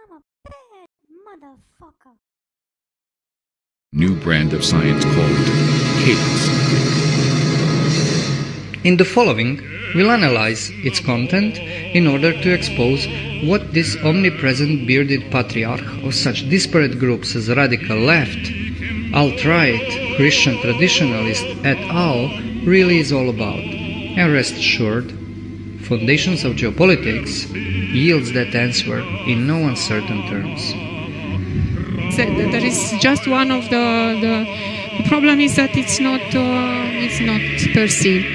I'm a bad motherfucker. New brand of science called chaos. In the following, we'll analyze its content in order to expose what this omnipresent bearded patriarch of such disparate groups as radical left, alt-right, Christian traditionalist et al. Really is all about. And rest assured, Foundations of Geopolitics yields that answer in no uncertain terms. There is just one of the problem is that it's not perceived.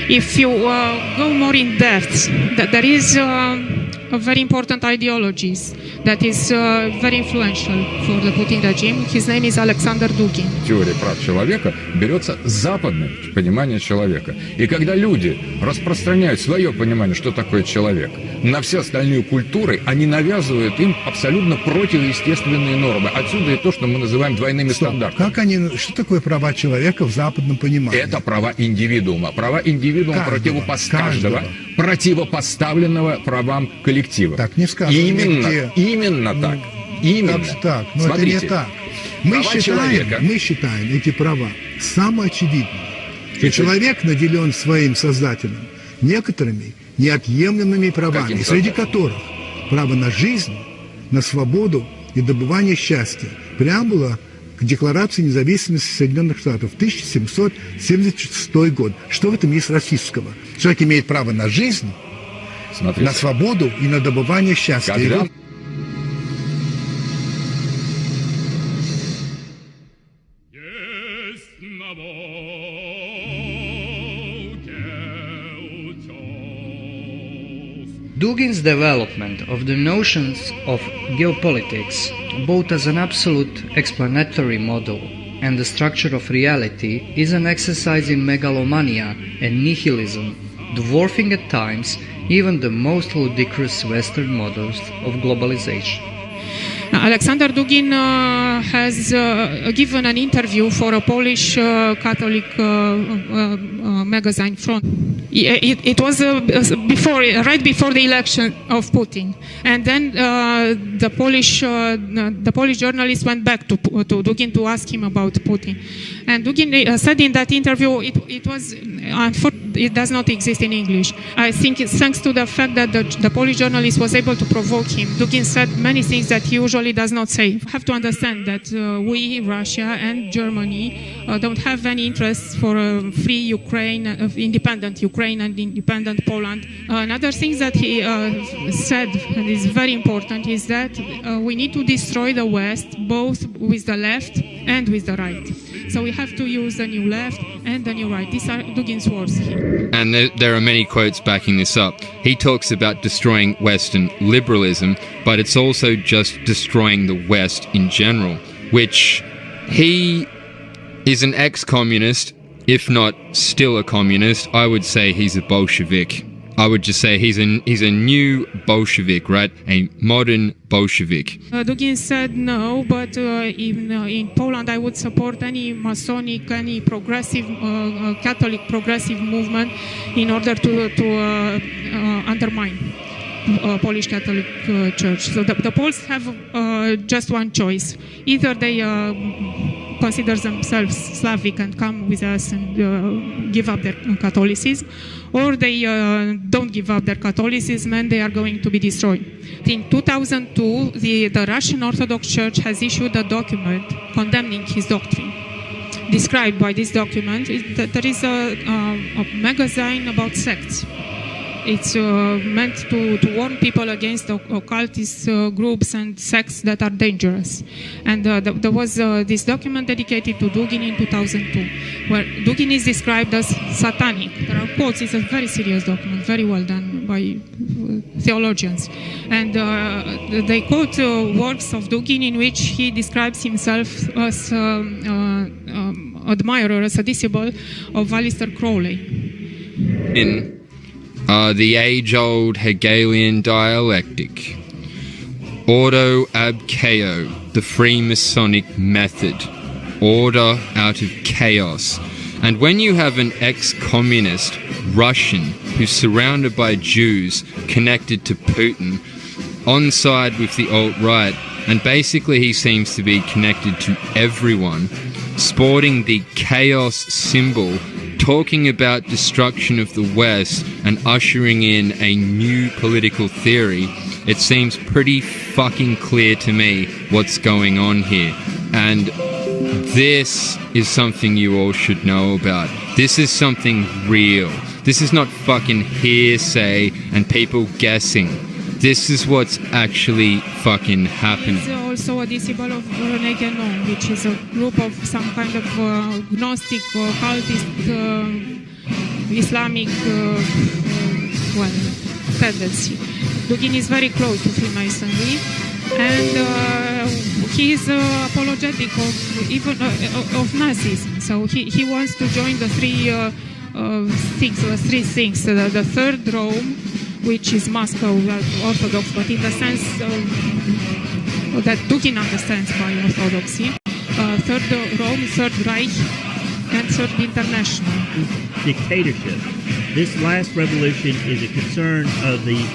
If you go more in depth, that there is a very important ideologies that is very influential for the Putin regime. His name is Aleksander Dugin. Теория прав человека берется западное понимание человека. И когда люди распространяют свое понимание, что такое человек, на все остальные культуры, они навязывают им абсолютно противоестественные нормы. Отсюда и то, что мы называем двойными стандартами. Что такое права человека в западном понимании? Это права индивидуума. Права индивидуума противопоставленного правам коллектива. Так не сказано. Именно так. Именно. Как же так? Но смотрите, это не так. Мы считаем эти права самоочевидными. Что человек наделен своим создателем некоторыми неотъемлемыми правами, среди которых право на жизнь, на свободу и добывание счастья. Преамбула к Декларации независимости Соединенных Штатов, 1776 год. Что в этом есть расистского? Человек имеет право на жизнь, на свободу и на добывание счастья. Dugin's development of the notions of geopolitics, both as an absolute explanatory model and the structure of reality, is an exercise in megalomania and nihilism, dwarfing at times even the most ludicrous Western models of globalization. Aleksander Dugin has given an interview for a Polish Catholic magazine Front. It was right before the election of Putin, and then the Polish journalist went back to Dugin to ask him about Putin, and Dugin said in that interview it does not exist in English. I think it's thanks to the fact that the Polish journalist was able to provoke him. Dugin said many things that he usually does not say. You have to understand that we, Russia and Germany, don't have any interest for a free Ukraine, independent Ukraine and independent Poland. Another thing that he said, and is very important, is that we need to destroy the West, both with the left and with the right. So we have to use the new left and the new right. These are Dugin's words here. And there are many quotes backing this up. He talks about destroying Western liberalism, but it's also just destroying the West in general, which he is an ex-communist, if not still a communist. I would say he's a Bolshevik. I would just say he's a new Bolshevik, right? A modern Bolshevik. Dugin said no, but in Poland I would support any Masonic, any progressive, Catholic progressive movement in order to undermine Polish Catholic Church. So the Poles have just one choice. Either they consider themselves Slavic and come with us and give up their Catholicism, or they don't give up their Catholicism and they are going to be destroyed. In 2002, the Russian Orthodox Church has issued a document condemning his doctrine. Described by this document, there is a magazine about sects. It's meant to warn people against occultist groups and sects that are dangerous. And there was this document dedicated to Dugin in 2002, where Dugin is described as satanic. There are quotes. It's a very serious document, very well done by theologians. And they quote works of Dugin in which he describes himself as admirer, as a disciple of Aleister Crowley. In the age-old Hegelian dialectic, ordo ab chaos, the Freemasonic method, order out of chaos. And when you have an ex-communist Russian who's surrounded by Jews connected to Putin, on side with the alt-right, and basically he seems to be connected to everyone, sporting the chaos symbol, talking about destruction of the West and ushering in a new political theory. It seems pretty fucking clear to me what's going on here. And this is something you all should know about. This is something real. This is not fucking hearsay and people guessing. This is what's actually fucking happening. There's also a disciple of René Guénon, which is a group of some kind of Gnostic, cultist, Islamic tendency. Dugin is very close to Freemasonry, and he is apologetic of even of Nazism. So he wants to join the three things. The third Rome, which is Moscow Orthodox, but in the sense that Dugin understands by Orthodoxy. Third Rome, Third Reich, and Third International. Dictatorship. This last revolution is a concern of the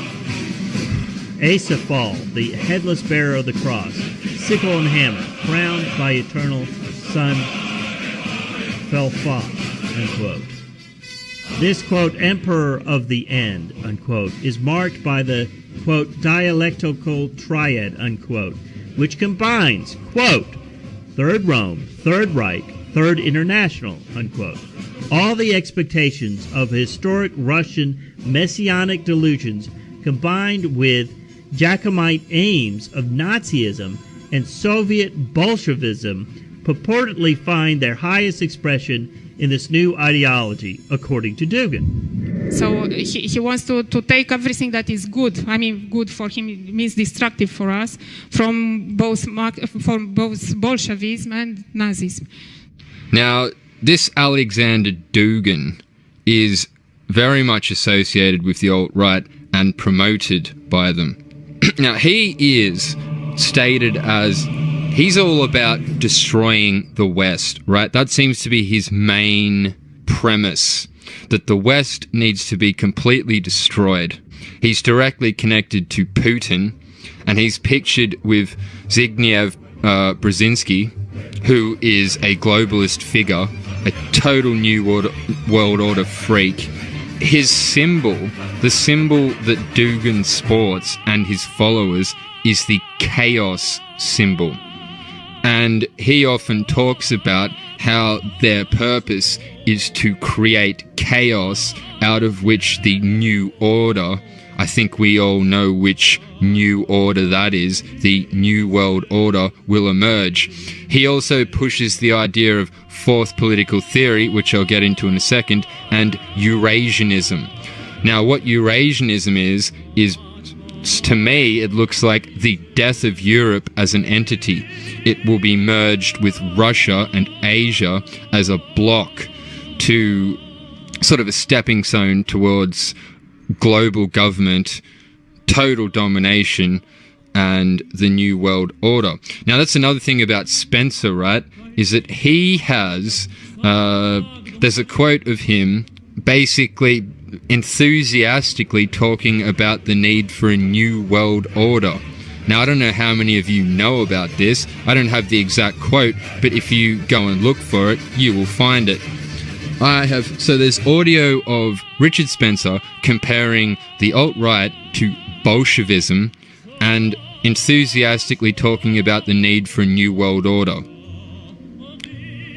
Acephal, the headless bearer of the cross, sickle and hammer, crowned by eternal Son Felfa, unquote. This, quote, emperor of the end, unquote, is marked by the, quote, dialectical triad, unquote, which combines, quote, Third Rome, Third Reich, Third International, unquote. All the expectations of historic Russian messianic delusions combined with Jacobite aims of Nazism and Soviet Bolshevism purportedly find their highest expression in this new ideology, according to Dugin. So he wants to take everything that is good. I mean, good for him means destructive for us, from both Bolshevism and Nazism. Now, this Aleksander Dugin is very much associated with the alt-right and promoted by them. Now, he is stated as he's all about destroying the West, right? That seems to be his main premise, that the West needs to be completely destroyed. He's directly connected to Putin, and he's pictured with Zbigniew Brzezinski, who is a globalist figure, a total new world order freak. His symbol, the symbol that Dugin sports and his followers, is the chaos symbol. And he often talks about how their purpose is to create chaos out of which the new order, I think we all know which new order that is, the new world order, will emerge. He also pushes the idea of fourth political theory, which I'll get into in a second, and Eurasianism. Now, what Eurasianism is to me, it looks like the death of Europe as an entity. It will be merged with Russia and Asia as a bloc to sort of a stepping stone towards global government, total domination, and the new world order. Now, that's another thing about Spencer, right, is that he has, there's a quote of him basically enthusiastically talking about the need for a new world order. Now, I don't know how many of you know about this. I don't have the exact quote, but if you go and look for it, you will find it. So there's audio of Richard Spencer comparing the alt-right to Bolshevism and enthusiastically talking about the need for a new world order.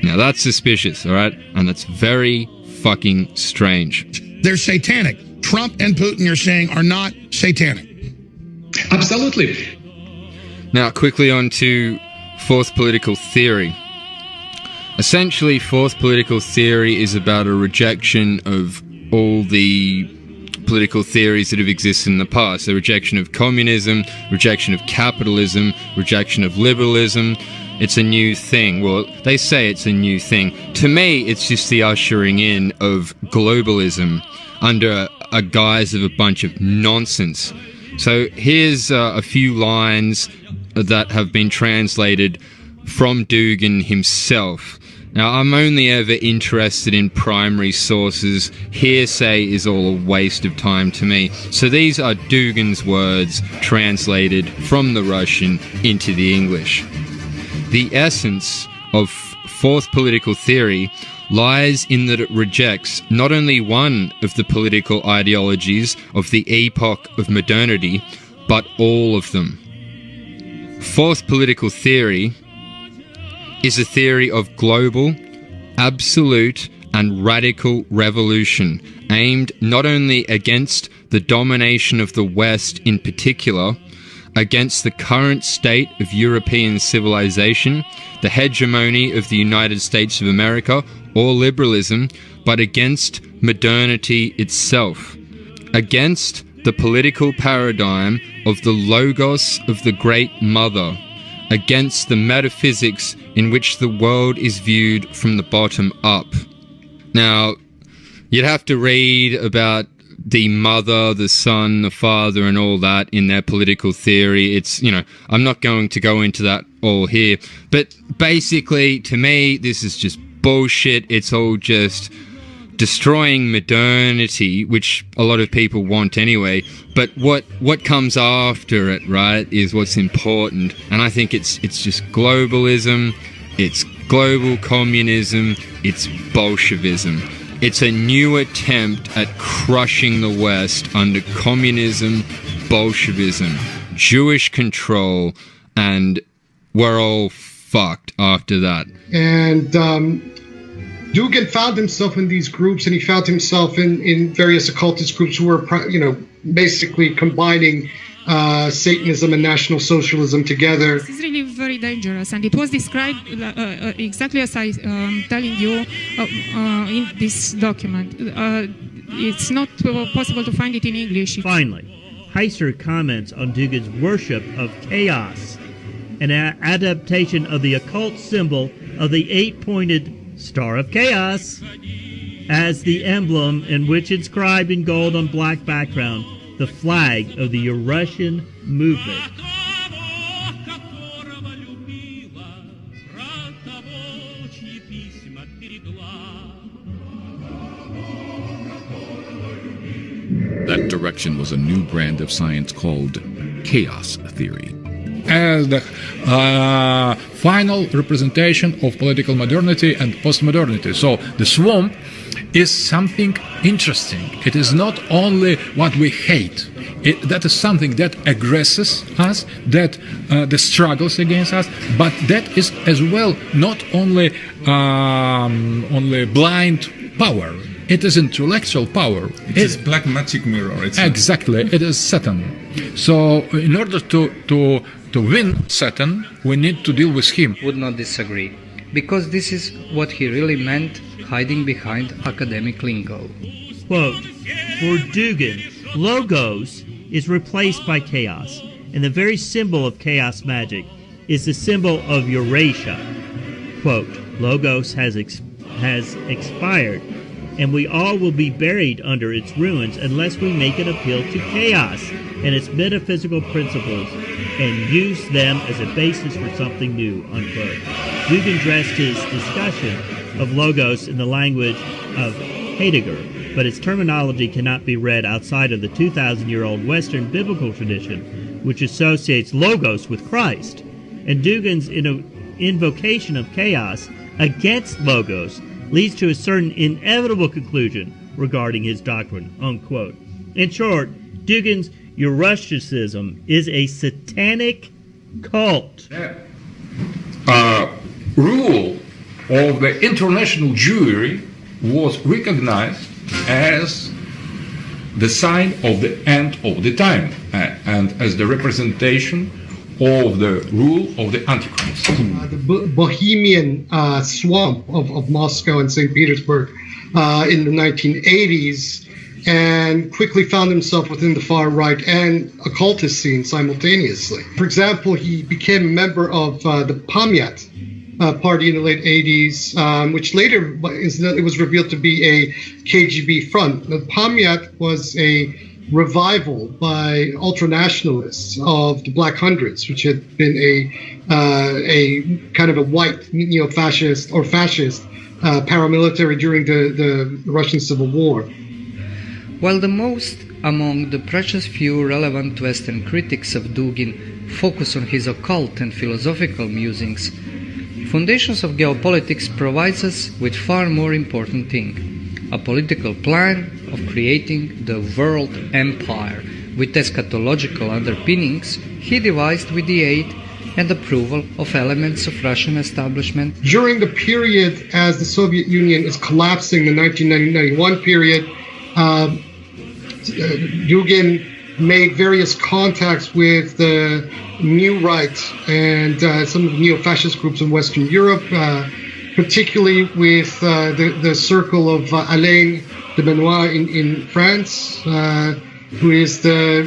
Now, that's suspicious, all right? And that's very fucking strange. They're satanic. Trump and Putin, you're saying, are not satanic. Absolutely. Now, quickly on to fourth political theory. Essentially, fourth political theory is about a rejection of all the political theories that have existed in the past. A rejection of communism, rejection of capitalism, rejection of liberalism. It's a new thing. Well, they say it's a new thing. To me, it's just the ushering in of globalism under a guise of a bunch of nonsense. So here's a few lines that have been translated from Dugin himself. Now, I'm only ever interested in primary sources. Hearsay is all a waste of time to me. So these are Dugin's words translated from the Russian into the English. The essence of fourth political theory lies in that it rejects not only one of the political ideologies of the epoch of modernity, but all of them. Fourth political theory is a theory of global, absolute, and radical revolution aimed not only against the domination of the West in particular, against the current state of European civilization, the hegemony of the United States of America, or liberalism, but against modernity itself, against the political paradigm of the logos of the Great Mother, against the metaphysics in which the world is viewed from the bottom up. Now, you'd have to read about the mother, the son, the father, and all that in their political theory. It's, you know, I'm not going to go into that all here. But basically, to me, this is just bullshit. It's all just destroying modernity, which a lot of people want anyway. But what comes after it, right, is what's important. And I think it's just globalism, it's global communism, it's Bolshevism. It's a new attempt at crushing the West under communism, Bolshevism, Jewish control, and we're all fucked after that. And Dugin found himself in these groups, and he found himself in various occultist groups who were, you know, basically combining Satanism and National Socialism together. This is really very dangerous, and it was described exactly as I'm telling you in this document. It's not possible to find it in English. Finally, Heiser comments on Dugin's worship of chaos, an adaptation of the occult symbol of the eight-pointed Star of Chaos as the emblem, in which inscribed in gold on black background the flag of the Russian movement. That direction was a new brand of science called chaos theory. As the final representation of political modernity and postmodernity. So the swamp is something interesting. It is not only what we hate. That is something that aggresses us, that struggles against us, but that is as well not only blind power. It is intellectual power. It is black magic mirror. Exactly. It is Satan. So in order to win Satan, we need to deal with him. Would not disagree, because this is what he really meant, hiding behind academic lingo. Quote, for Dugin, logos is replaced by chaos, and the very symbol of chaos magic is the symbol of Eurasia. Quote, logos has expired, and we all will be buried under its ruins unless we make an appeal to chaos and its metaphysical principles and use them as a basis for something new, unquote. Dugin dressed his discussion of logos in the language of Heidegger, but its terminology cannot be read outside of the 2,000-year-old Western biblical tradition, which associates logos with Christ. And Dugin's invocation of chaos against logos leads to a certain inevitable conclusion regarding his doctrine, unquote. In short, Dugin's Eurasianism is a satanic cult. Rule of the international Jewry was recognized as the sign of the end of the time and as the representation of the rule of the Antichrist. The Bohemian swamp of Moscow and St. Petersburg in the 1980s, and quickly found himself within the far right and occultist scene simultaneously. For example, he became a member of the PAMYAT party in the late 80s, which later it was revealed to be a KGB front. The PAMYAT was a revival by ultra-nationalists of the Black Hundreds, which had been a kind of a white neo-fascist or fascist paramilitary during the Russian Civil War. While the most among the precious few relevant Western critics of Dugin focus on his occult and philosophical musings, Foundations of Geopolitics provides us with far more important thing, a political plan of creating the world empire with eschatological underpinnings he devised with the aid and approval of elements of Russian establishment. During the period as the Soviet Union is collapsing, the 1991 period, Dugin made various contacts with the New Right and some of the neo-fascist groups in Western Europe, particularly with the circle of Alain de Benoit in France, who is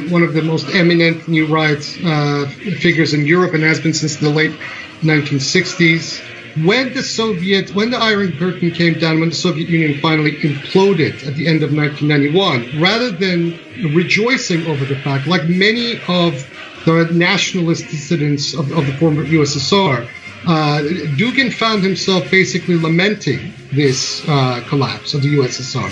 one of the most eminent New Right figures in Europe and has been since the late 1960s. When the Iron Curtain came down, when the Soviet Union finally imploded at the end of 1991, rather than rejoicing over the fact, like many of the nationalist dissidents of the former USSR, Dugin found himself basically lamenting this collapse of the USSR.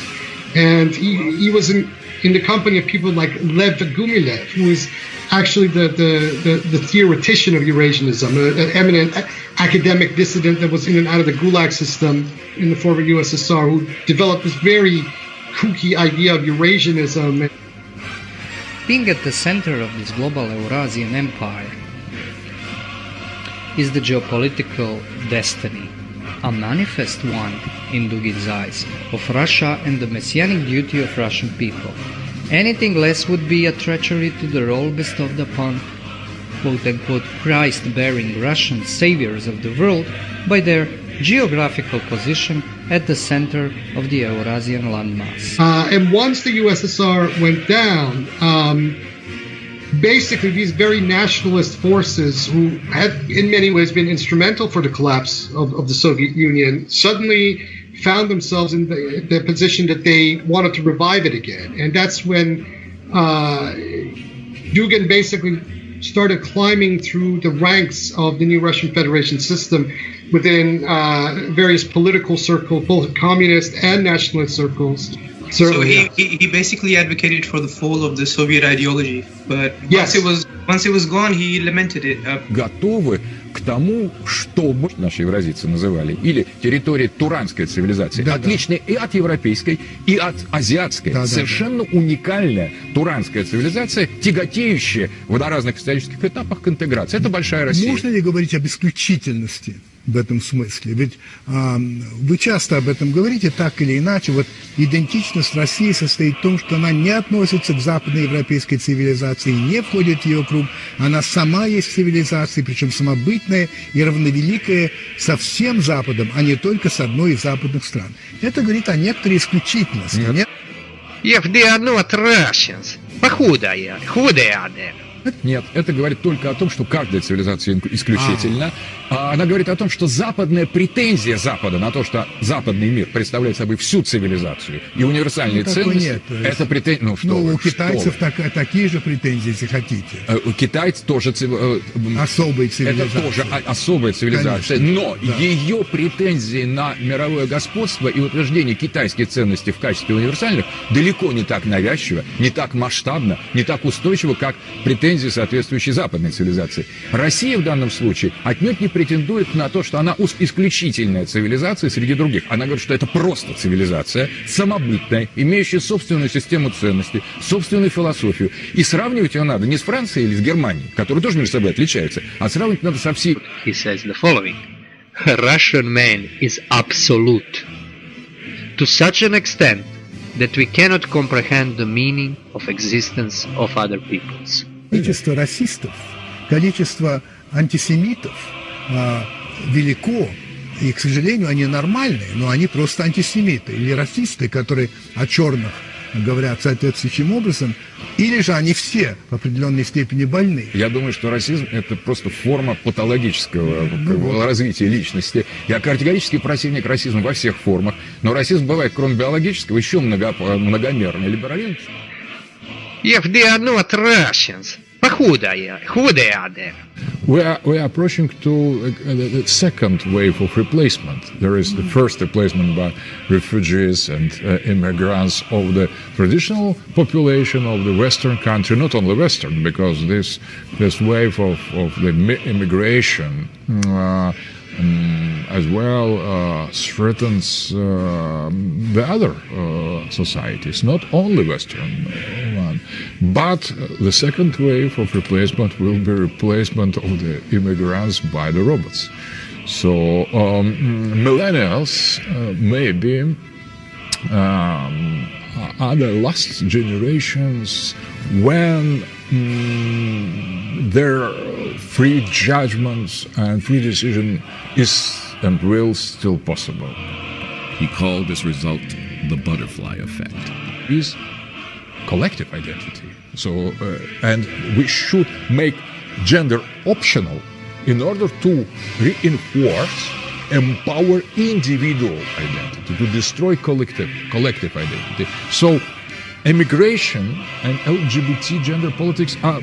And he was in the company of people like Lev Gumilev, who is actually the theoretician of Eurasianism, an eminent academic dissident that was in and out of the Gulag system in the former USSR, who developed this very kooky idea of Eurasianism. Being at the center of this global Eurasian empire is the geopolitical destiny, a manifest one in Dugin's eyes, of Russia and the messianic duty of Russian people. Anything less would be a treachery to the role bestowed upon quote-unquote Christ-bearing Russian saviors of the world by their geographical position at the center of the Eurasian landmass. And once the USSR went down, basically these very nationalist forces, who had in many ways been instrumental for the collapse of the Soviet Union, suddenly found themselves in the position that they wanted to revive it again. And that's when Dugin basically started climbing through the ranks of the new Russian Federation system within various political circles, both communist and nationalist circles. So he basically advocated for the fall of the Soviet ideology, but once it was gone, he lamented it. Готовы к тому, чтобы наши евразийцы называли, или территория туранской цивилизации, отличная и от европейской, и от азиатской, совершенно уникальная туранская цивилизация, тяготеющая на разных исторических этапах к интеграции. Это большая Россия. Можно ли говорить об исключительности в этом смысле? Ведь вы часто об этом говорите, так или иначе. Вот идентичность России состоит в том, что она не относится к западноевропейской цивилизации, не входит в ее круг. Она сама есть цивилизация, причем самобытная и равновеликая со всем Западом, а не только с одной из западных стран. Это говорит о некоторой исключительности. Нет, это говорит только о том, что каждая цивилизация исключительна. Она говорит о том, что западная претензия Запада на то, что западный мир представляет собой всю цивилизацию и универсальные ценности, это претензия... у китайцев такие же претензии, если хотите. У китайцев тоже особая цивилизация. Это тоже особая цивилизация. Конечно, но ее претензии на мировое господство и утверждение китайских ценностей в качестве универсальных далеко не так навязчиво, не так масштабно, не так устойчиво, как претензии, соответствующей западной цивилизации. Россия в данном случае отнюдь не претендует на то, что она исключительная цивилизация среди других. Она говорит, что это просто цивилизация, самобытная, имеющая собственную систему ценностей, собственную философию. И сравнивать ее надо не с Францией или с Германией, которые тоже между собой отличаются, а сравнивать надо со всей... He says the following: Russian man is absolute to such an extent that we cannot comprehend the meaning of existence of other peoples. Количество расистов, количество антисемитов велико, и, к сожалению, они нормальные, но они просто антисемиты или расисты, которые о черных говорят соответствующим образом, или же они все в определенной степени больны. Я думаю, что расизм – это просто форма патологического развития личности. Я категорически противник расизма во всех формах, но расизм бывает, кроме биологического, еще многомерный. Либерализм If they are not Russians, but who they are then? We are approaching to the second wave of replacement. There is the first replacement by refugees and immigrants of the traditional population of the Western country, not only Western, because this wave of the immigration as well threatens the other societies, not only Western one. But the second wave of replacement will be replacement of the immigrants by the robots. So millennials maybe are the last generations when their free judgments and free decision is and will still possible. He called this result the butterfly effect. Is collective identity. So, and we should make gender optional in order to reinforce, empower individual identity, to destroy collective identity. So, immigration and LGBT gender politics are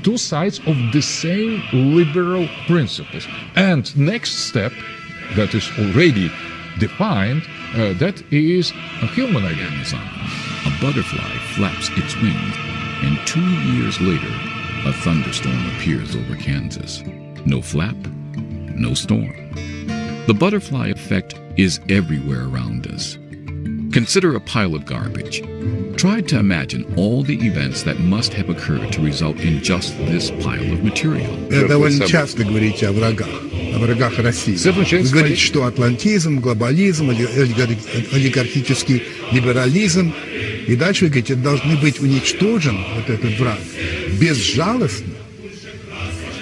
two sides of the same liberal principles. And next step that is already defined, that is a human identity. A butterfly flaps its wings, and 2 years later, a thunderstorm appears over Kansas. No flap, no storm. The butterfly effect is everywhere around us. Consider a pile of garbage. Try to imagine all the events that must have occurred to result in just this pile of material. Довольно часто говорите о врагах России. Вы говорите, что атлантизм, глобализм, олигархический либерализм. И дальше вы говорите, должны быть уничтожен вот этот враг безжалостно,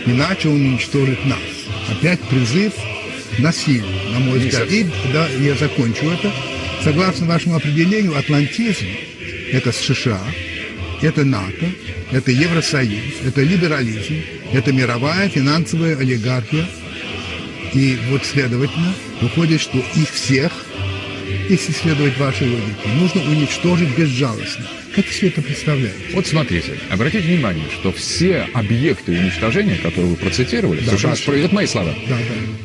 иначе он уничтожит нас. Опять призыв к насилию, на мой взгляд. И да, я закончу это. Согласно вашему определению, атлантизм – это США, это НАТО, это Евросоюз, это либерализм, это мировая финансовая олигархия. И вот, следовательно, выходит, что их всех, если следовать вашей логике, нужно уничтожить безжалостно. Как вы себе это представляете? Вот смотрите, обратите внимание, что все объекты уничтожения, которые вы процитировали, совершенно справедливо, это мои слова,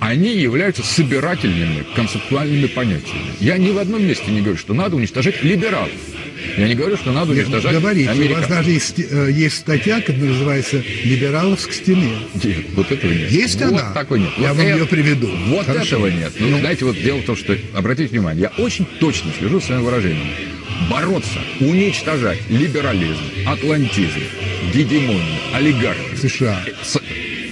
они являются собирательными концептуальными понятиями. Я ни в одном месте не говорю, что надо уничтожать либералов. Я не говорю, что надо уничтожать американцев. У вас даже есть статья, которая называется «Либералов к стене». Нет, вот этого нет. Есть вот она? Такой нет. Я вам ее приведу. Вот этого нет. Ну, знаете, вот дело в том, что, обратите внимание, я очень точно слежу за своими выражениями. Бороться, уничтожать либерализм, атлантизм, гегемонию, олигархию.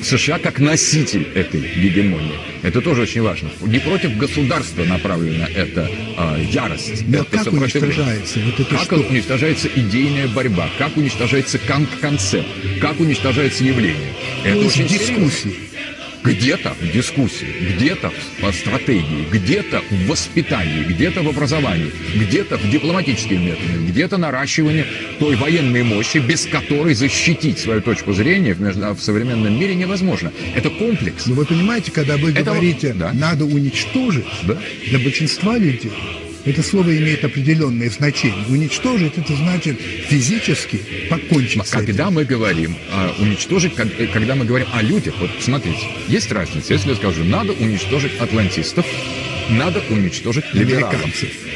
США как носитель этой гегемонии. Это тоже очень важно. Не против государства направлена эта ярость. Но это как уничтожается? Вот это как уничтожается идейная борьба, как уничтожается концепт, как уничтожается явление. Это очень дискуссии. Где-то в дискуссии, где-то в стратегии, где-то в воспитании, где-то в образовании, где-то в дипломатических методах, где-то наращивание той военной мощи, без которой защитить свою точку зрения в современном мире невозможно. Это комплекс. Но вы понимаете, когда вы говорите, надо уничтожить, для большинства людей это слово имеет определенное значение. Уничтожить – это значит физически покончить с этим. Когда мы говорим уничтожить, когда мы говорим о людях, вот смотрите, есть разница. Если я скажу, надо уничтожить атлантистов, надо уничтожить либералов.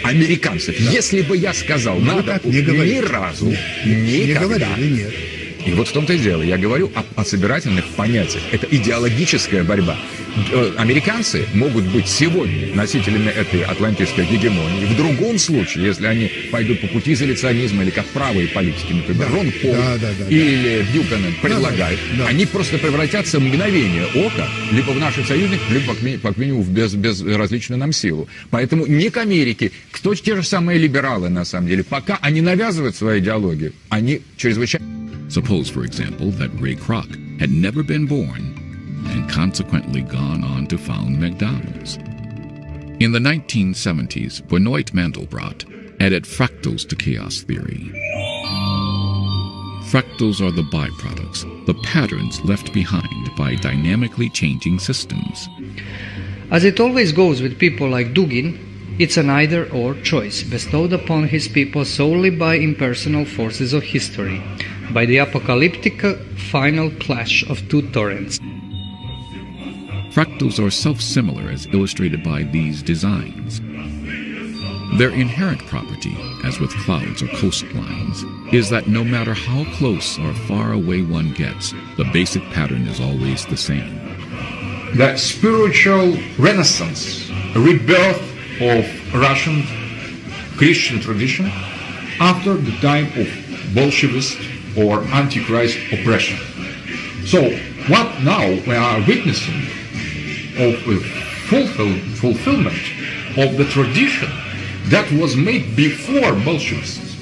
Американцев. Да. Если бы я сказал, надо ни разу, никогда. Нет. И вот в том-то и дело. Я говорю о собирательных понятиях. Это идеологическая борьба. Американцы могут быть сегодня носителями этой атлантической гегемонии. В другом случае, если они пойдут по пути изоляционизма или как правые политики, например, Рон Пол или Дюгин предлагают, они просто превратятся в мгновение ока либо в наших союзников, либо как минимум в безразличную нам силу. Поэтому не к Америке, кто те же самые либералы на самом деле, пока они навязывают свою идеологию, они чрезвычайно... Suppose, for example, that Ray Kroc had never been born and consequently gone on to found McDonald's. In the 1970s, Benoit Mandelbrot added fractals to chaos theory. Fractals are the byproducts, the patterns left behind by dynamically changing systems. As it always goes with people like Dugin, It's an either-or choice bestowed upon his people solely by impersonal forces of history, by the apocalyptic final clash of two torrents. Fractals are self-similar as illustrated by these designs. Their inherent property, as with clouds or coastlines, is that no matter how close or far away one gets, the basic pattern is always the same. The spiritual renaissance, rebirth of Russian Christian tradition after the time of Bolshevist or Antichrist oppression. So what now we are witnessing of a fulfillment of the tradition that was made before Bolshevists,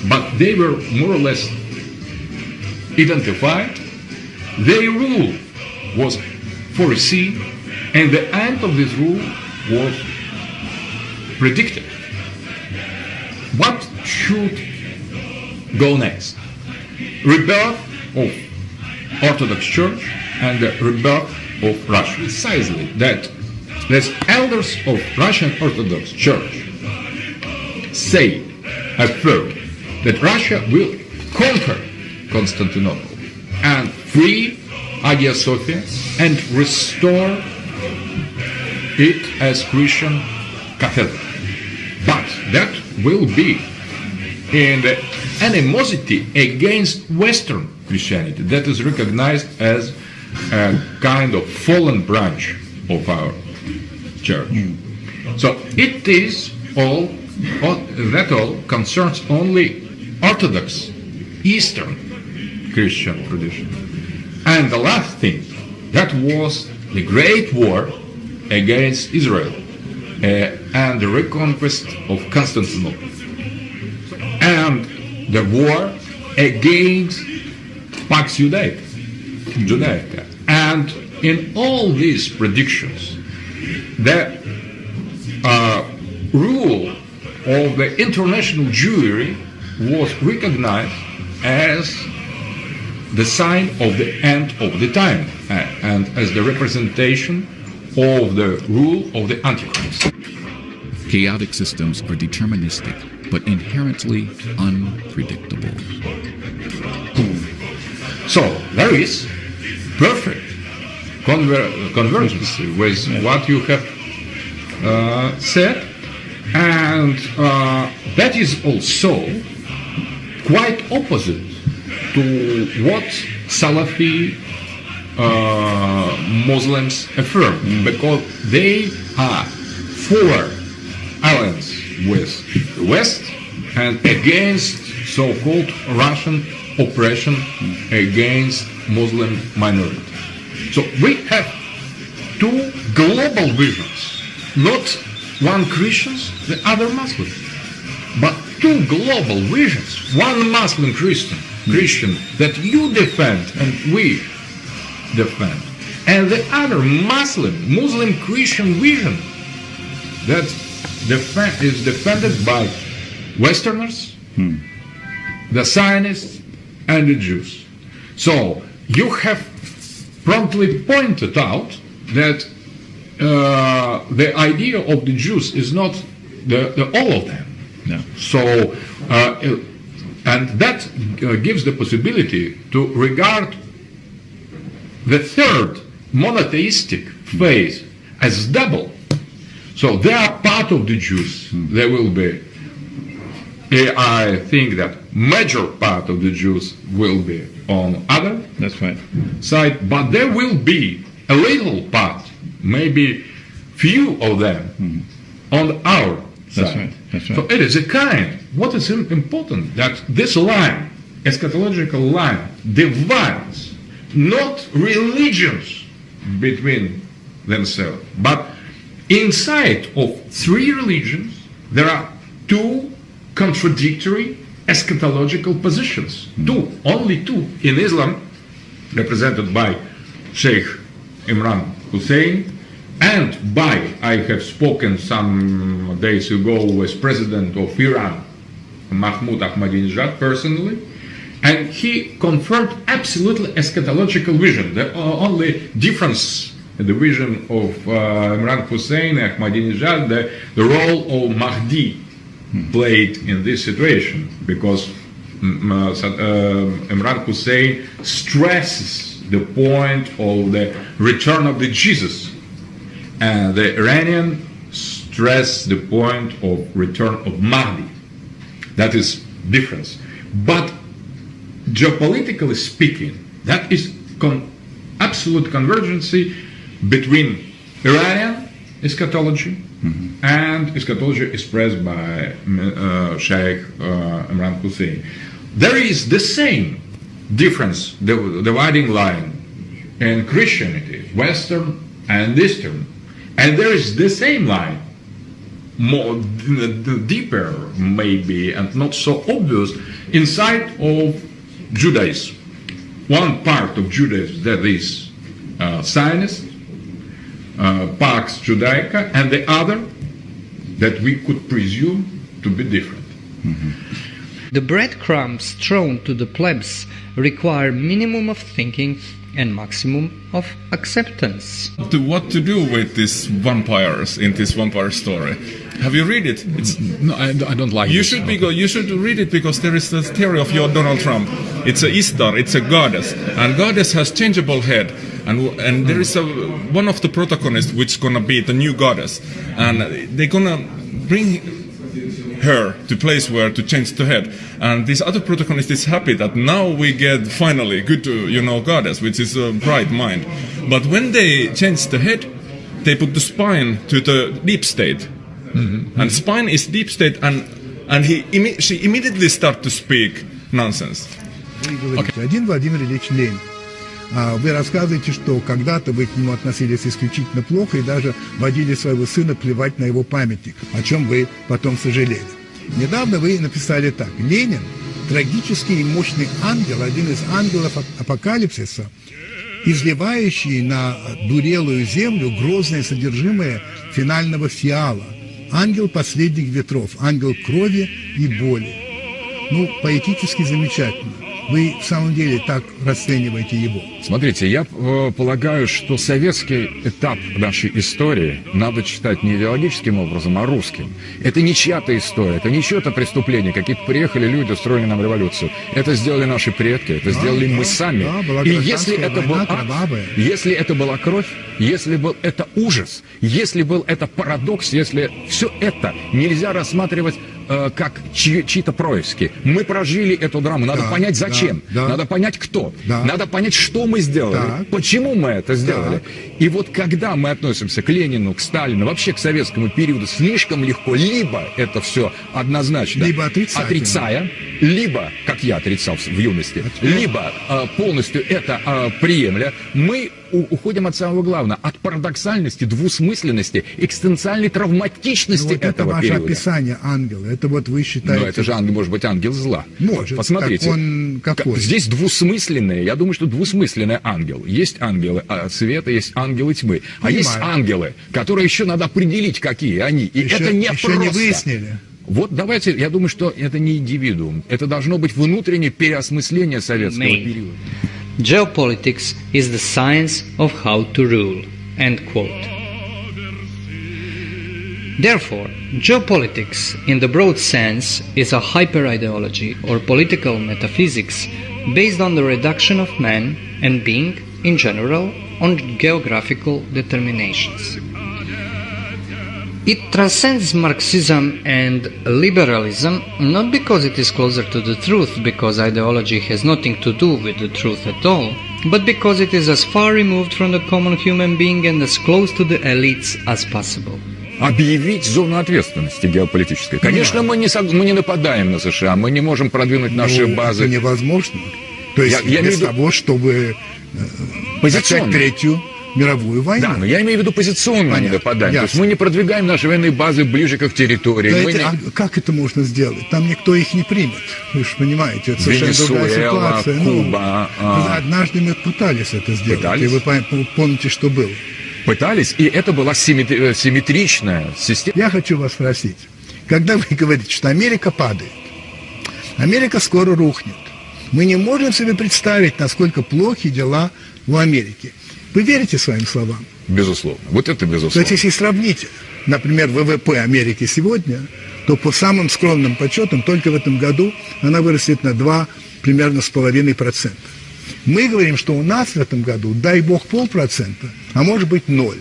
but they were more or less identified, their rule was foreseen, and the end of this rule was predicted. What should go next? Rebirth of Orthodox Church and the rebirth of Russia. Precisely that the elders of Russian Orthodox Church affirm that Russia will conquer Constantinople and free Hagia Sophia and restore it as Christian cathedral. But that will be in the animosity against Western Christianity that is recognized as a kind of fallen branch of our church. So it is all concerns only Orthodox Eastern Christian tradition. And the last thing, that was the great war against Israel and the reconquest of Constantinople and the war against Pax Judaica. And in all these predictions, the rule of the international Jewry was recognized as the sign of the end of the time and as the representation of the rule of the Antichrist. Chaotic systems are deterministic, but inherently unpredictable. So there is perfect convergence with what you have said, and that is also quite opposite to what Salafi Muslims affirm, because they are for alliance with the West and against so-called Russian oppression against Muslim minority. So we have two global visions, not one Christians, the other Muslim, but two global visions, one Muslim Christian that you defend and we defend, and the other Muslim Christian vision that is defended by Westerners, the Zionists, and the Jews. So you have promptly pointed out that the idea of the Jews is not the all of them. No. So, and that gives the possibility to regard the third monotheistic phase as double. So they are part of the Jews. There will be, I think that major part of the Jews will be on other side, but there will be a little part, maybe few of them on our side. That's right. So it is a kind, what is important, that this line, eschatological line, divides not religions between themselves, but inside of three religions, there are two contradictory eschatological positions. Only two in Islam, represented by Sheikh Imran Hussein, and by, I have spoken some days ago with President of Iran, Mahmoud Ahmadinejad, personally, and he confirmed absolutely eschatological vision. The only difference the vision of Imran Hussein, Ahmadinejad, the role of Mahdi played in this situation, because Imran Hussein stresses the point of the return of the Jesus, and the Iranian stress the point of return of Mahdi. That is difference. But geopolitically speaking, that is absolute convergence between Iranian eschatology and eschatology expressed by Sheikh Imran Hussein. There is the same difference, the dividing line in Christianity, Western and Eastern, and there is the same line, more deeper maybe and not so obvious, inside of Judaism. One part of Judaism that is Zionist, Pax Judaica, and the other that we could presume to be different. The breadcrumbs thrown to the plebs require minimum of thinking and maximum of acceptance. What to do with these vampires in this vampire story? Have you read it? No, I don't like it. You should read it, because there is the theory of your Donald Trump. It's a Ishtar, it's a goddess, and goddess has changeable head, and there is one of the protagonists which is gonna be the new goddess, and they're gonna bring her to place where to change the head, and this other protagonist is happy that now we get finally good goddess, which is a bright mind. But when they change the head, they put the spine to the deep state. And spine is deep state, and she immediately start to speak nonsense. Один Владимир Ильич Ленин. Вы рассказываете, что когда-то вы к нему относились исключительно плохо и даже водили своего сына плевать на его памятник, о чем вы потом сожалели. Недавно вы написали так: Ленин – трагический и мощный ангел, один из ангелов апокалипсиса, изливающий на дурелую землю грозное содержимое финального фиала. Ангел последних ветров, ангел крови и боли. Ну, поэтически замечательно. Вы в самом деле так расцениваете его? Смотрите, я полагаю, что советский этап нашей истории надо читать не идеологическим образом, а русским. Это не чья-то история, это не чье-то преступление. Какие-то приехали люди, устроили нам революцию. Это сделали наши предки, это сделали мы сами. И если это был если это была кровь, если был это ужас, если был это парадокс, если все это нельзя рассматривать как чьи-то происки. Мы прожили эту драму, надо понять зачем, надо понять кто, надо понять, что мы сделали, почему мы это сделали. И вот когда мы относимся к Ленину, к Сталину, вообще к советскому периоду слишком легко, либо это все однозначно либо отрицая, либо, как я отрицал в юности, либо полностью это приемля, мы уходим от самого главного, от парадоксальности, двусмысленности, экзистенциальной травматичности вот этого это периода. ваше описание ангела, это вот вы считаете... Но это же может быть ангел зла. Может. Посмотрите. Так он какой? Здесь двусмысленные, я думаю, что двусмысленный ангел. Есть ангелы света, есть ангелы тьмы. А есть ангелы, которые еще надо определить, какие они. И это не еще просто. Не выяснили. Вот давайте, я думаю, что это не индивидуум. Это должно быть внутреннее переосмысление советского периода. Geopolitics is the science of how to rule. End quote. Therefore, geopolitics, in the broad sense, is a hyper-ideology or political metaphysics based on the reduction of man and being, in general, on geographical determinations. It transcends Marxism and liberalism not because it is closer to the truth, because ideology has nothing to do with the truth at all, but because it is as far removed from the common human being and as close to the elites as possible. Объявить зону ответственности геополитической. Конечно, мы не нападаем на США, мы не можем продвинуть наши базы. Это невозможно. То есть без того, чтобы начать третью мировую войну. Да, но я имею в виду позиционное недопадание. То есть мы не продвигаем наши военные базы ближе к их территории. А как это можно сделать? Там никто их не примет. Вы же понимаете, это совершенно другая ситуация. Куба. Однажды мы пытались это сделать. И вы помните, что было. Пытались, и это была симметричная система. Я хочу вас спросить, когда вы говорите, что Америка падает, Америка скоро рухнет, мы не можем себе представить, насколько плохи дела у Америки. Вы верите своим словам? Безусловно. Вот это безусловно. То есть, если сравнить, например, ВВП Америки сегодня, то по самым скромным подсчетам только в этом году она вырастет на 2 примерно с половиной %. Мы говорим, что у нас в этом году, дай бог, 0,5%, а может быть 0.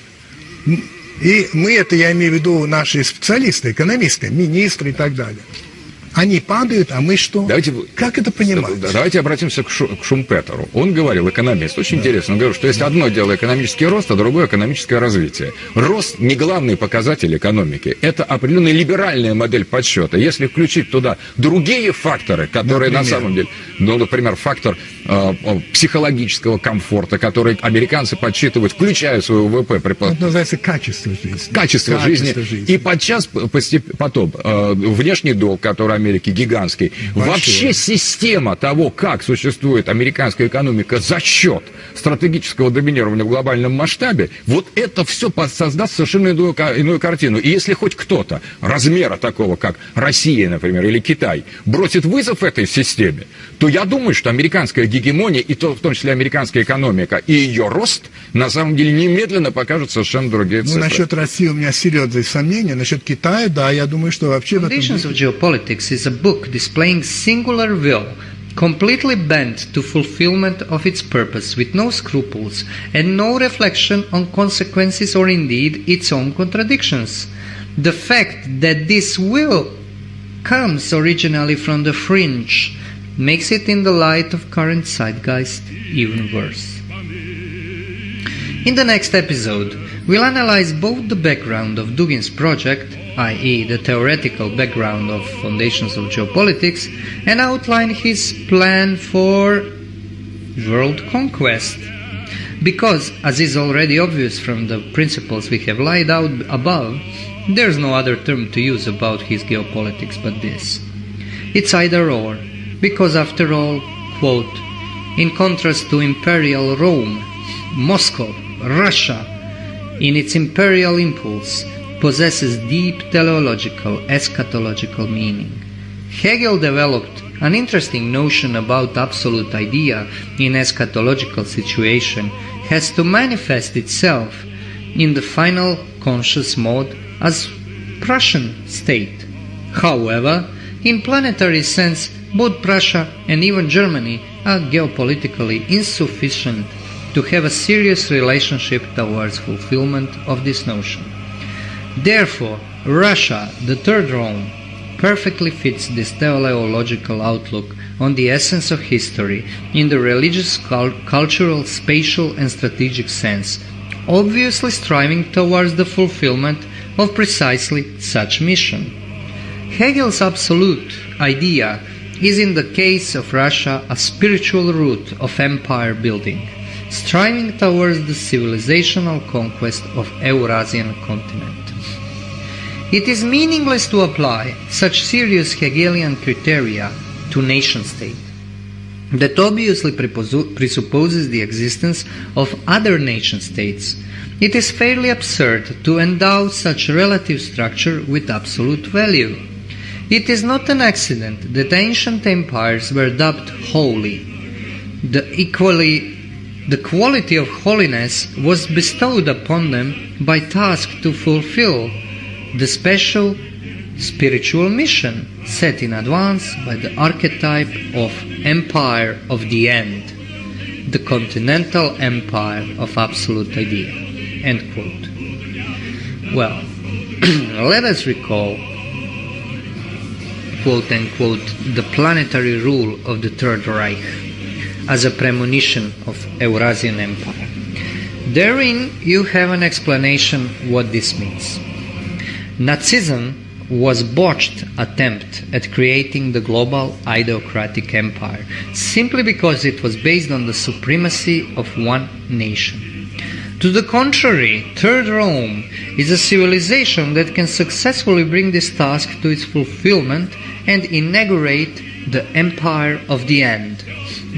И мы, это я имею в виду наши специалисты, экономисты, министры и так далее. Они падают, а мы что? Как это понимать? Давайте обратимся к Шумпетеру. Он говорил, экономист, очень интересно, он говорил, что есть одно дело экономический рост, а другое экономическое развитие. Рост не главный показатель экономики, это определенная либеральная модель подсчета. Если включить туда другие факторы, которые на самом деле, например, фактор психологического комфорта, который американцы подсчитывают, включая свой ВВП. Это называется качество жизни. Качество жизни. И подчас потом внешний долг, который Америки гигантский. Вообще система того, как существует американская экономика за счет стратегического доминирования в глобальном масштабе, вот это все создаст совершенно иную картину. И если хоть кто-то размера такого, как Россия, например, или Китай, бросит вызов этой системе, то я думаю, что американская гегемония, и в том числе американская экономика, и ее рост, на самом деле, немедленно покажут совершенно другие цифры. Насчет России у меня серьезные сомнения. Насчет Китая, да, я думаю, что вообще... Foundations of Geopolitics is a book displaying singular will, completely bent to fulfillment of its purpose, with no scruples, and no reflection on consequences or indeed its own contradictions. The fact that this will comes originally from the fringe makes it in the light of current zeitgeist even worse. In the next episode, we'll analyze both the background of Dugin's project, i.e. the theoretical background of Foundations of Geopolitics, and outline his plan for world conquest. Because, as is already obvious from the principles we have laid out above, there's no other term to use about his geopolitics but this. It's either or, because after all, quote, in contrast to imperial Rome, Moscow, Russia, in its imperial impulse, possesses deep teleological, eschatological meaning. Hegel developed an interesting notion about absolute idea in eschatological situation has to manifest itself in the final conscious mode as Prussian state. However, in planetary sense, both Prussia and even Germany are geopolitically insufficient to have a serious relationship towards fulfillment of this notion. Therefore, Russia, the Third Rome, perfectly fits this teleological outlook on the essence of history in the religious, cultural, spatial and strategic sense, obviously striving towards the fulfillment of precisely such mission. Hegel's absolute idea is in the case of Russia a spiritual root of empire building, striving towards the civilizational conquest of Eurasian continent. It is meaningless to apply such serious Hegelian criteria to nation-state. That obviously presupposes the existence of other nation-states. It is fairly absurd to endow such relative structure with absolute value. It is not an accident that ancient empires were dubbed holy. The quality of holiness was bestowed upon them by task to fulfill the special spiritual mission set in advance by the archetype of empire of the end, the continental empire of absolute idea. End quote. Well, let us recall, quote unquote, the planetary rule of the Third Reich as a premonition of Eurasian empire. Therein you have an explanation what this means. Nazism was botched attempt at creating the global ideocratic empire simply because it was based on the supremacy of one nation. To the contrary, Third Rome is a civilization that can successfully bring this task to its fulfillment and inaugurate the empire of the end,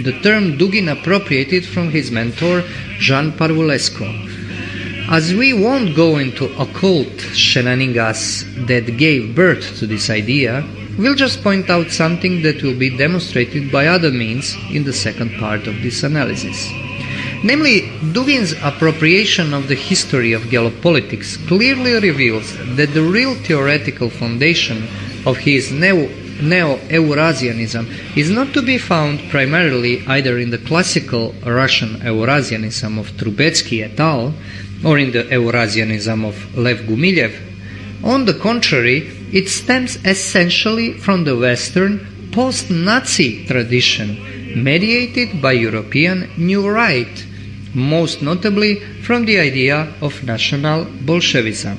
the term Dugin appropriated from his mentor Jean Parvulescu. As we won't go into occult shenanigans that gave birth to this idea, we'll just point out something that will be demonstrated by other means in the second part of this analysis. Namely, Dugin's appropriation of the history of geopolitics clearly reveals that the real theoretical foundation of his neo-Eurasianism is not to be found primarily either in the classical Russian Eurasianism of Trubetsky et al. Or in the Eurasianism of Lev Gumilev. On the contrary, it stems essentially from the Western post-Nazi tradition mediated by European New Right, most notably from the idea of national Bolshevism.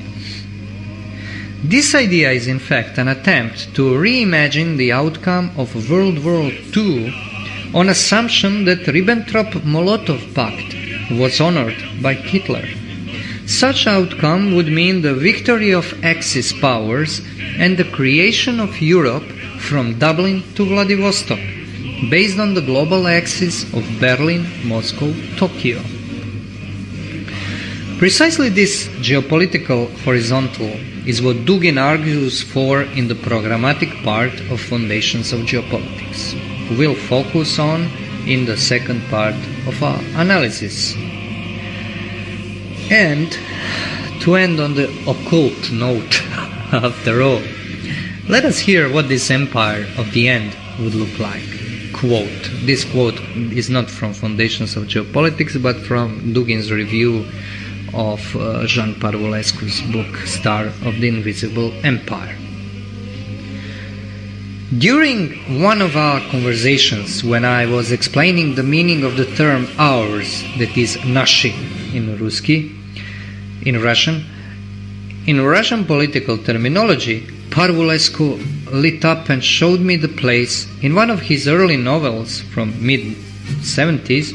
This idea is in fact an attempt to reimagine the outcome of World War II on assumption that Ribbentrop-Molotov Pact was honored by Hitler. Such outcome would mean the victory of Axis powers and the creation of Europe from Dublin to Vladivostok, based on the global axis of Berlin, Moscow, Tokyo. Precisely this geopolitical horizontal is what Dugin argues for in the programmatic part of Foundations of Geopolitics. We'll focus on in the second part of our analysis. And to end on the occult note, after all, let us hear what this empire of the end would look like. Quote. This quote is not from Foundations of Geopolitics, but from Dugin's review of Jean Parvulescu's book Star of the Invisible Empire. During one of our conversations, when I was explaining the meaning of the term ours, that is nashi in Russian political terminology, Parvulescu lit up and showed me the place in one of his early novels from mid-70s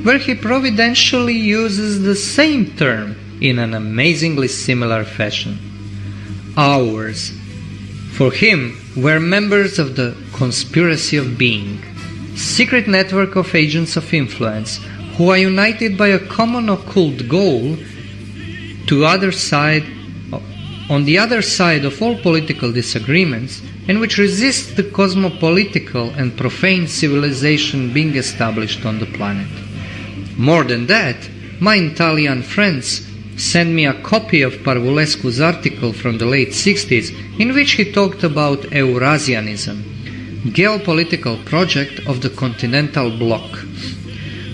where he providentially uses the same term in an amazingly similar fashion. Ours, for him, were members of the conspiracy of being, secret network of agents of influence who are united by a common occult goal on the other side of all political disagreements, and which resist the cosmopolitical and profane civilization being established on the planet. More than that, my Italian friends sent me a copy of Parvulescu's article from the late 60s in which he talked about Eurasianism, geopolitical project of the continental bloc,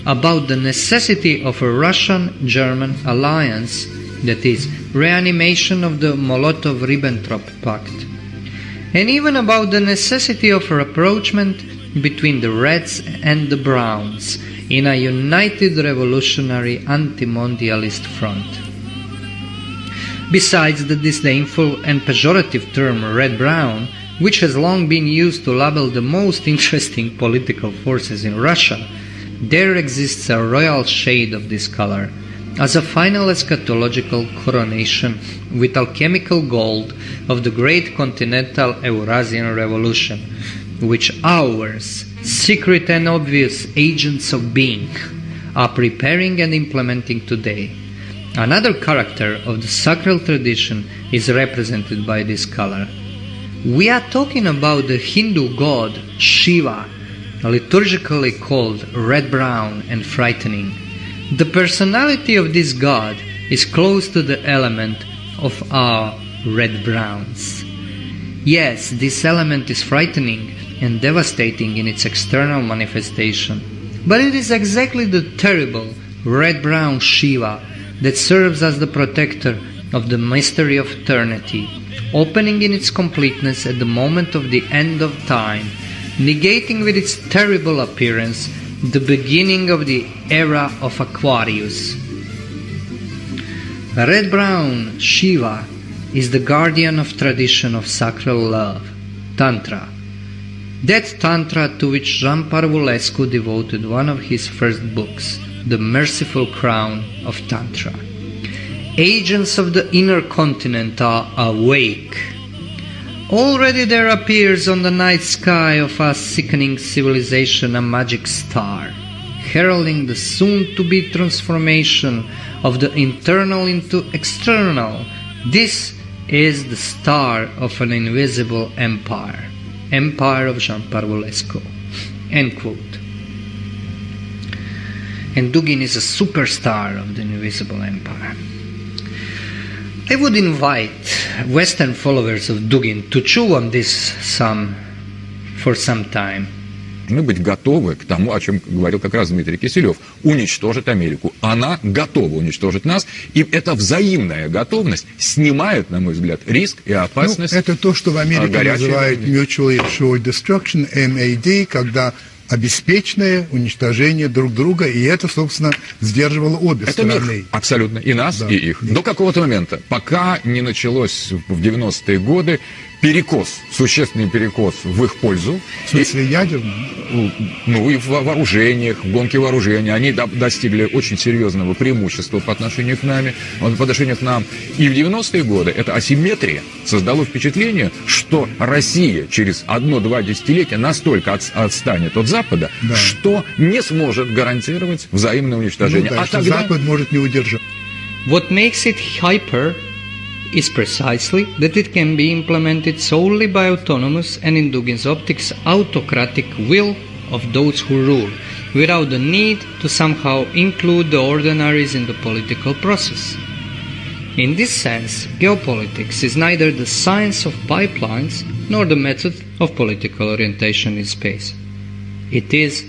about the necessity of a Russian-German alliance, that is, reanimation of the Molotov-Ribbentrop Pact, and even about the necessity of a rapprochement between the Reds and the Browns in a united revolutionary anti-mondialist front. Besides the disdainful and pejorative term red-brown, which has long been used to label the most interesting political forces in Russia, there exists a royal shade of this color, as a final eschatological coronation with alchemical gold of the great continental Eurasian revolution, which ours, secret and obvious agents of being, are preparing and implementing today. Another character of the sacral tradition is represented by this color. We are talking about the Hindu god Shiva, liturgically called red-brown and frightening. The personality of this god is close to the element of our red-browns. Yes, this element is frightening and devastating in its external manifestation, but it is exactly the terrible red-brown Shiva that serves as the protector of the mystery of eternity, opening in its completeness at the moment of the end of time, negating with its terrible appearance the beginning of the era of Aquarius. Red-brown Shiva is the guardian of tradition of sacral love, Tantra. That Tantra to which Jean Parvulescu devoted one of his first books, The Merciful Crown of Tantra. Agents of the inner continent are awake. Already there appears on the night sky of our sickening civilization a magic star, heralding the soon-to-be transformation of the internal into external. This is the star of an invisible empire, empire of Jean Parvulescu." End quote. and Dugin is a superstar of the invisible empire. I would invite Western followers of Dugin to chew on this for some time. Мы быть готовы к тому, о чем говорил как раз Дмитрий Киселев, уничтожить Америку. Она готова уничтожить нас, и эта взаимная готовность снимает, на мой взгляд, риск и опасность. Это то, что в Америке называют Mutual Assured Destruction, MAD, когда обеспеченное уничтожение друг друга, и это, собственно, сдерживало обе стороны. Мир, абсолютно, и нас, да, и их. До какого-то момента, пока не началось в 90-е годы существенный перекос в их пользу. В смысле ядерный? Ну и в вооружениях, в гонке вооружений. Они достигли очень серьезного преимущества по отношению к нам. И в 90-е годы эта асимметрия создала впечатление, что Россия через 1-2 десятилетия настолько отстанет от Запада, да, что не сможет гарантировать взаимное уничтожение. Ну, да, что тогда Запад может не удержать. What makes it hyper is precisely that it can be implemented solely by autonomous and, in Dugin's optics, autocratic will of those who rule, without the need to somehow include the ordinaries in the political process. In this sense, geopolitics is neither the science of pipelines nor the method of political orientation in space. It is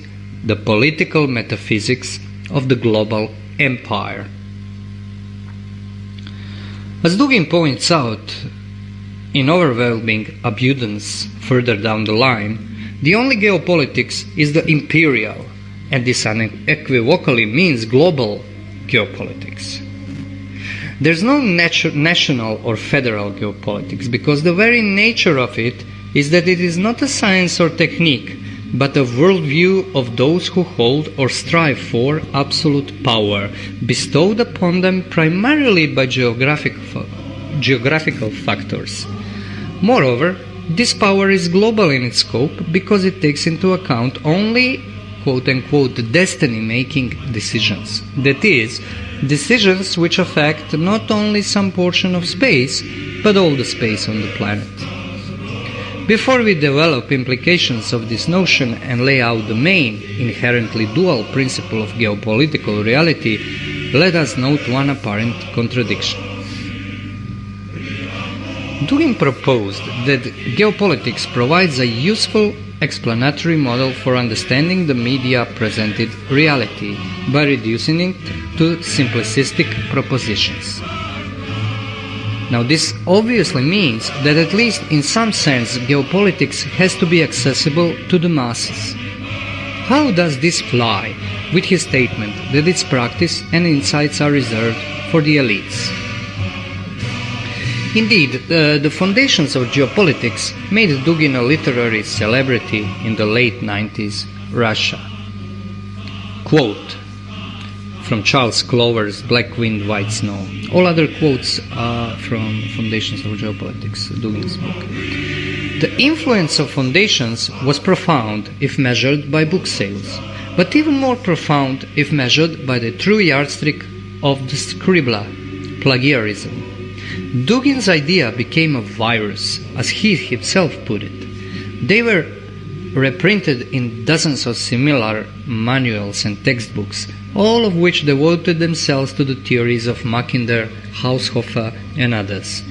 the political metaphysics of the global empire. As Dugin points out in overwhelming abundance further down the line, the only geopolitics is the imperial, and this unequivocally means global geopolitics. There's no national or federal geopolitics, because the very nature of it is that it is not a science or technique, but a worldview of those who hold or strive for absolute power, bestowed upon them primarily by geographical factors. Moreover, this power is global in its scope because it takes into account only quote-unquote destiny-making decisions. That is, decisions which affect not only some portion of space, but all the space on the planet. Before we develop implications of this notion and lay out the main, inherently dual principle of geopolitical reality, let us note one apparent contradiction. Dugin proposed that geopolitics provides a useful explanatory model for understanding the media presented reality by reducing it to simplistic propositions. Now, this obviously means that at least in some sense geopolitics has to be accessible to the masses. How does this fly with his statement that its practice and insights are reserved for the elites? Indeed, the foundations of geopolitics made Dugin a literary celebrity in the late 90s Russia. Quote from Charles Clover's Black Wind, White Snow. All other quotes are from Foundations of Geopolitics, Dugin's book. The influence of Foundations was profound if measured by book sales, but even more profound if measured by the true yardstick of the scribbler, plagiarism. Dugin's idea became a virus, as he himself put it. They were reprinted in dozens of similar manuals and textbooks, all of which devoted themselves to the theories of Mackinder, Haushofer, and others.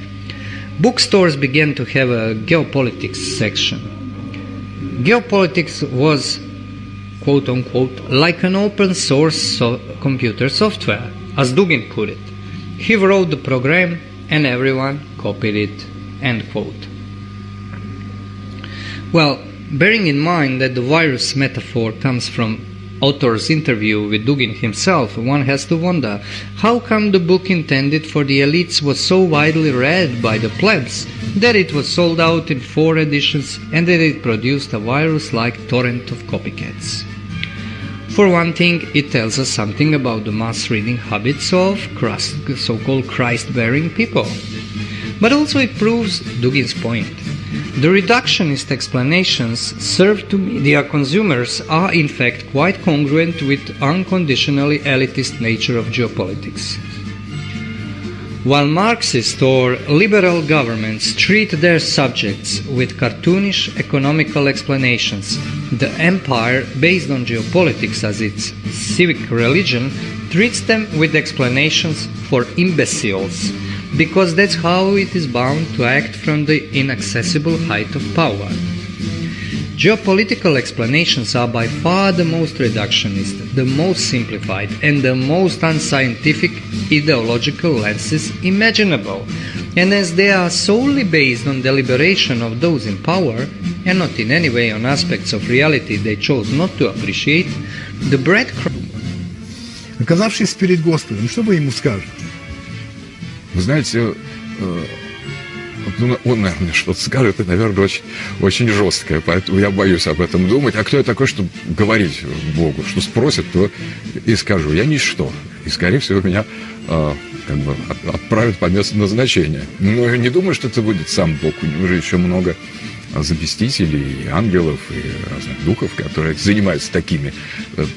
Bookstores began to have a geopolitics section. Geopolitics was, quote-unquote, like an open source computer software, as Dugin put it. He wrote the program and everyone copied it, end quote. Well, bearing in mind that the virus metaphor comes from author's interview with Dugin himself, one has to wonder, how come the book intended for the elites was so widely read by the plebs that it was sold out in 4 editions and that it produced a virus-like torrent of copycats? For one thing, it tells us something about the mass-reading habits of so-called Christ-bearing people. But also it proves Dugin's point. The reductionist explanations served to media consumers are in fact quite congruent with unconditionally elitist nature of geopolitics. While Marxist or liberal governments treat their subjects with cartoonish economical explanations, The empire, based on geopolitics as its civic religion, treats them with explanations for imbeciles, because that's how it is bound to act from the inaccessible height of power. Geopolitical explanations are by far the most reductionist, the most simplified, and the most unscientific ideological lenses imaginable, and as they are solely based on deliberation of those in power, and not in any way on aspects of reality they chose not to appreciate, the breadcrumb. Оказавшись перед Господом, что вы ему скажете? Вы знаете, он, наверное, что-то скажет, и, наверное, очень, очень жесткое, поэтому я боюсь об этом думать. А кто я такой, чтобы говорить Богу? Что спросит, то и скажу. Я ничто. И, скорее всего, меня как бы отправят по месту назначения. Но я не думаю, что это будет сам Бог. У него же еще много заместителей, ангелов и разных духов, которые занимаются такими,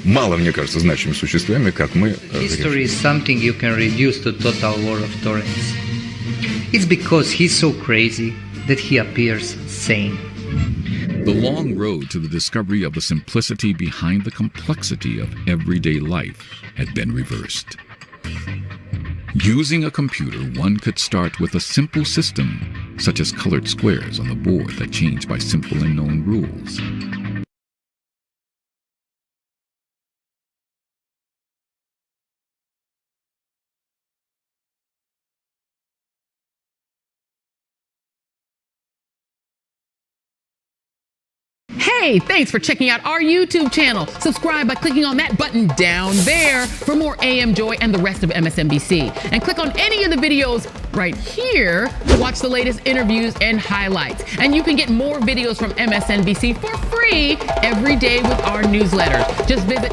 мало, мне кажется, значимыми существами, как мы. History is something you can reduce to total war of torrents. It's because he's so crazy that he appears sane. The long road to the discovery of the simplicity behind the complexity of everyday life had been reversed. Using a computer, one could start with a simple system, such as colored squares on the board that change by simple and known rules. Hey, thanks for checking out our YouTube channel. Subscribe by clicking on that button down there for more AM Joy and the rest of MSNBC. And click on any of the videos right here to watch the latest interviews and highlights. And you can get more videos from MSNBC for free every day with our newsletters. Just visit